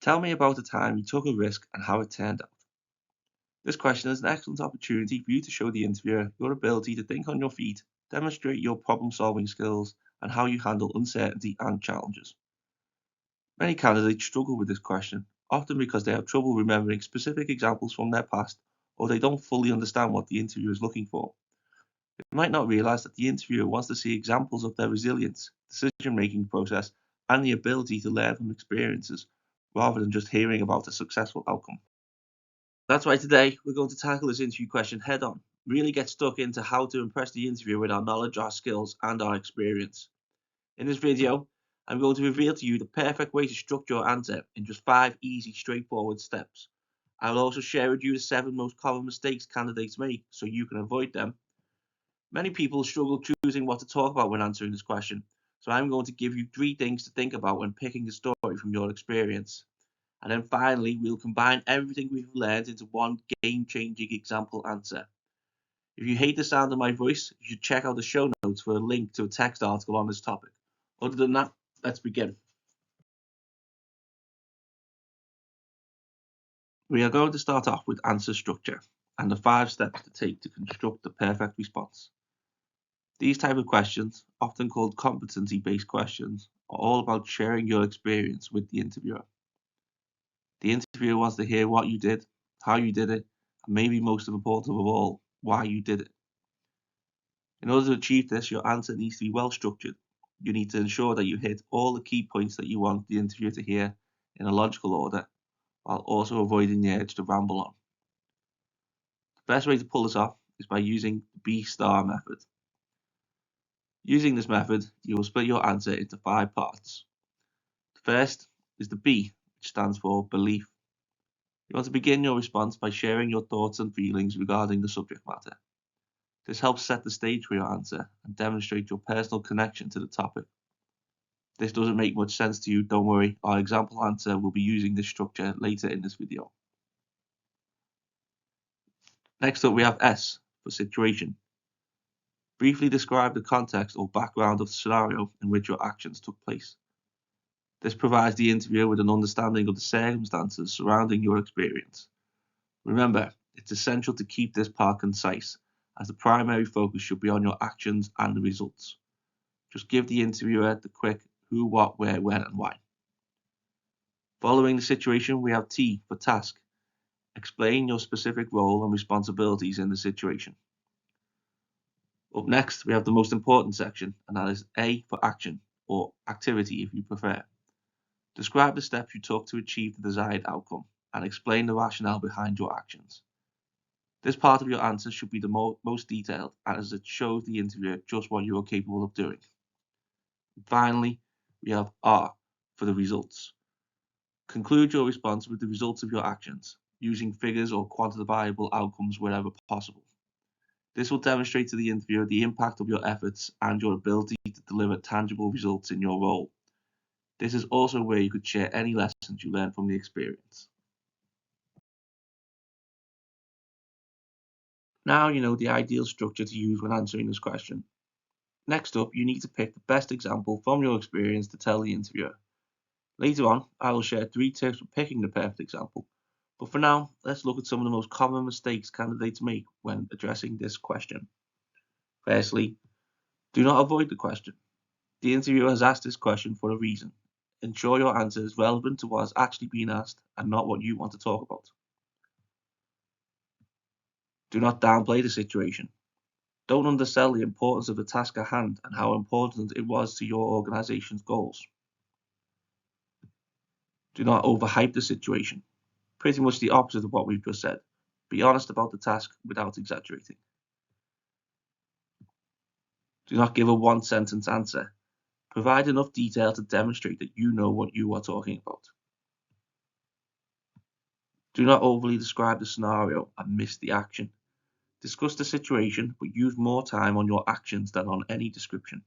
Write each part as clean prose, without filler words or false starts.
Tell me about a time you took a risk and how it turned out. This question is an excellent opportunity for you to show the interviewer your ability to think on your feet, demonstrate your problem solving skills, and how you handle uncertainty and challenges. Many candidates struggle with this question, often because they have trouble remembering specific examples from their past or they don't fully understand what the interviewer is looking for. They might not realize that the interviewer wants to see examples of their resilience, decision making process, and the ability to learn from experiences rather than just hearing about a successful outcome. That's why today we're going to tackle this interview question head on, really get stuck into how to impress the interviewer with our knowledge, our skills, and our experience. In this video, I'm going to reveal to you the perfect way to structure your answer in just 5 easy, straightforward steps. I will also share with you the 7 most common mistakes candidates make so you can avoid them. Many people struggle choosing what to talk about when answering this question, so I'm going to give you 3 things to think about when picking a story from your experience. And then finally, we'll combine everything we've learned into one game-changing example answer. If you hate the sound of my voice, you should check out the show notes for a link to a text article on this topic. Other than that, let's begin. We are going to start off with answer structure and the 5 steps to take to construct the perfect response. These type of questions, often called competency-based questions, are all about sharing your experience with the interviewer. The interviewer wants to hear what you did, how you did it, and maybe most important of all, why you did it. In order to achieve this, your answer needs to be well structured. You need to ensure that you hit all the key points that you want the interviewer to hear in a logical order, while also avoiding the urge to ramble on. The best way to pull this off is by using the B-star method. Using this method, you will split your answer into 5 parts. The first is the B, which stands for belief. You want to begin your response by sharing your thoughts and feelings regarding the subject matter. This helps set the stage for your answer and demonstrate your personal connection to the topic. If this doesn't make much sense to you, don't worry, our example answer will be using this structure later in this video. Next up we have S for situation. Briefly describe the context or background of the scenario in which your actions took place. This provides the interviewer with an understanding of the circumstances surrounding your experience. Remember, it's essential to keep this part concise, as the primary focus should be on your actions and the results. Just give the interviewer the quick who, what, where, when, and why. Following the situation, we have T for task. Explain your specific role and responsibilities in the situation. Up next, we have the most important section, and that is A for action, or activity if you prefer. Describe the steps you took to achieve the desired outcome, and explain the rationale behind your actions. This part of your answer should be the most detailed, as it shows the interviewer just what you are capable of doing. And finally, we have R for the results. Conclude your response with the results of your actions, using figures or quantifiable outcomes wherever possible. This will demonstrate to the interviewer the impact of your efforts and your ability to deliver tangible results in your role. This is also where you could share any lessons you learned from the experience. Now you know the ideal structure to use when answering this question. Next up, you need to pick the best example from your experience to tell the interviewer. Later on, I will share 3 tips for picking the perfect example. But for now, let's look at some of the most common mistakes candidates make when addressing this question. Firstly, do not avoid the question. The interviewer has asked this question for a reason. Ensure your answer is relevant to what is actually being asked and not what you want to talk about. Do not downplay the situation. Don't undersell the importance of the task at hand and how important it was to your organization's goals. Do not overhype the situation. Pretty much the opposite of what we've just said. Be honest about the task without exaggerating. Do not give a one-sentence answer. Provide enough detail to demonstrate that you know what you are talking about. Do not overly describe the scenario and miss the action. Discuss the situation, but use more time on your actions than on any description.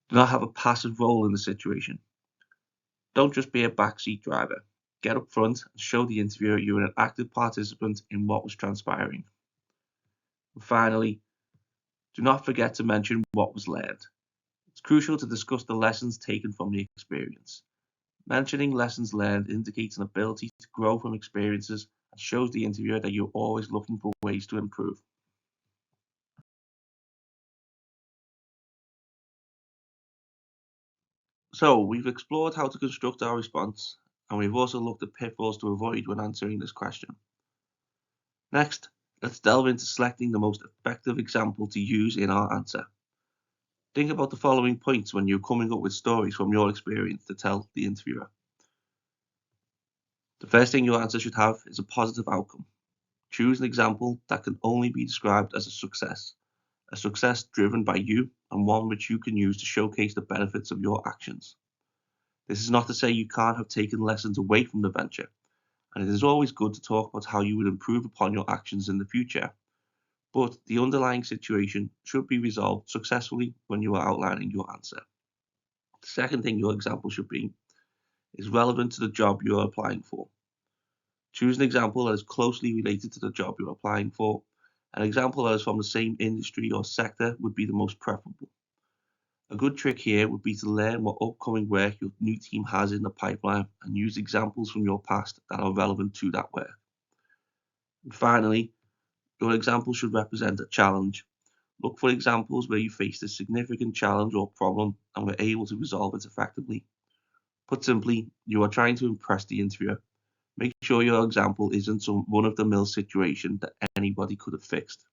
Do not have a passive role in the situation. Don't just be a backseat driver. Get up front and show the interviewer you are an active participant in what was transpiring. And finally, do not forget to mention what was learned. It's crucial to discuss the lessons taken from the experience. Mentioning lessons learned indicates an ability to grow from experiences and shows the interviewer that you're always looking for ways to improve. So, we've explored how to construct our response, and we've also looked at pitfalls to avoid when answering this question. Next, let's delve into selecting the most effective example to use in our answer. Think about the following points when you're coming up with stories from your experience to tell the interviewer. The first thing your answer should have is a positive outcome. Choose an example that can only be described as a success driven by you and one which you can use to showcase the benefits of your actions. This is not to say you can't have taken lessons away from the venture, and it is always good to talk about how you would improve upon your actions in the future, but the underlying situation should be resolved successfully when you are outlining your answer. The second thing your example should be is relevant to the job you are applying for. Choose an example that is closely related to the job you're applying for. An example that is from the same industry or sector would be the most preferable. A good trick here would be to learn what upcoming work your new team has in the pipeline and use examples from your past that are relevant to that work. And finally, your example should represent a challenge. Look for examples where you faced a significant challenge or problem and were able to resolve it effectively. Put simply, you are trying to impress the interviewer. Make sure your example isn't some run-of-the-mill situation that anybody could have fixed.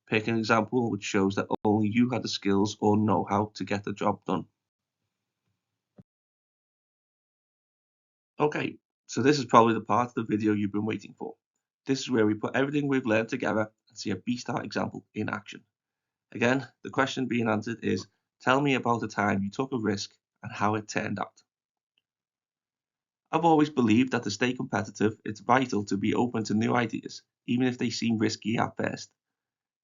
Pick an example which shows that only you had the skills or know-how to get the job done. Okay, so this is probably the part of the video you've been waiting for. This is where we put everything we've learned together and see a B-Start example in action. Again, the question being answered is, tell me about a time you took a risk and how it turned out. I've always believed that to stay competitive, it's vital to be open to new ideas, even if they seem risky at first.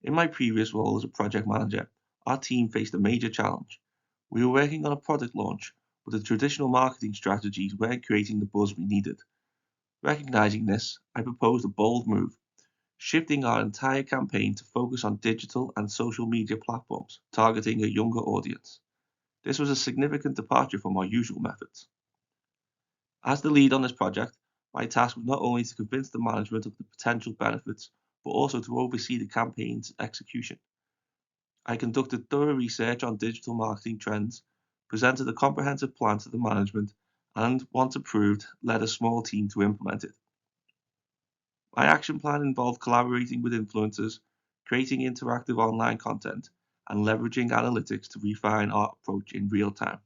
In my previous role as a project manager, our team faced a major challenge. We were working on a product launch, but the traditional marketing strategies weren't creating the buzz we needed. Recognizing this, I proposed a bold move, shifting our entire campaign to focus on digital and social media platforms, targeting a younger audience. This was a significant departure from our usual methods. As the lead on this project, my task was not only to convince the management of the potential benefits, but also to oversee the campaign's execution. I conducted thorough research on digital marketing trends, presented a comprehensive plan to the management, and, once approved, led a small team to implement it. My action plan involved collaborating with influencers, creating interactive online content, and leveraging analytics to refine our approach in real time.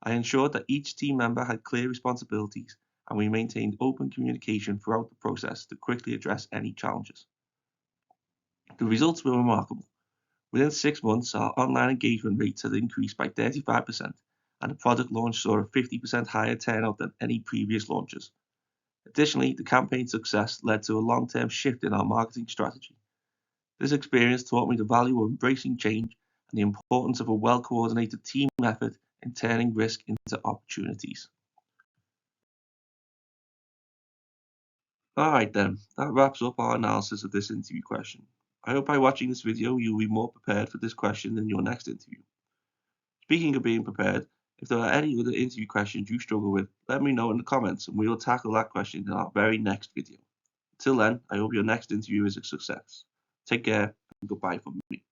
I ensured that each team member had clear responsibilities, and we maintained open communication throughout the process to quickly address any challenges. The results were remarkable. Within 6 months, our online engagement rates had increased by 35%, and the product launch saw a 50% higher turnout than any previous launches. Additionally, the campaign's success led to a long-term shift in our marketing strategy. This experience taught me the value of embracing change and the importance of a well-coordinated team effort in turning risk into opportunities. Alright then, that wraps up our analysis of this interview question. I hope by watching this video you'll be more prepared for this question in your next interview. Speaking of being prepared, if there are any other interview questions you struggle with, let me know in the comments and we will tackle that question in our very next video. Until then, I hope your next interview is a success. Take care and goodbye from me.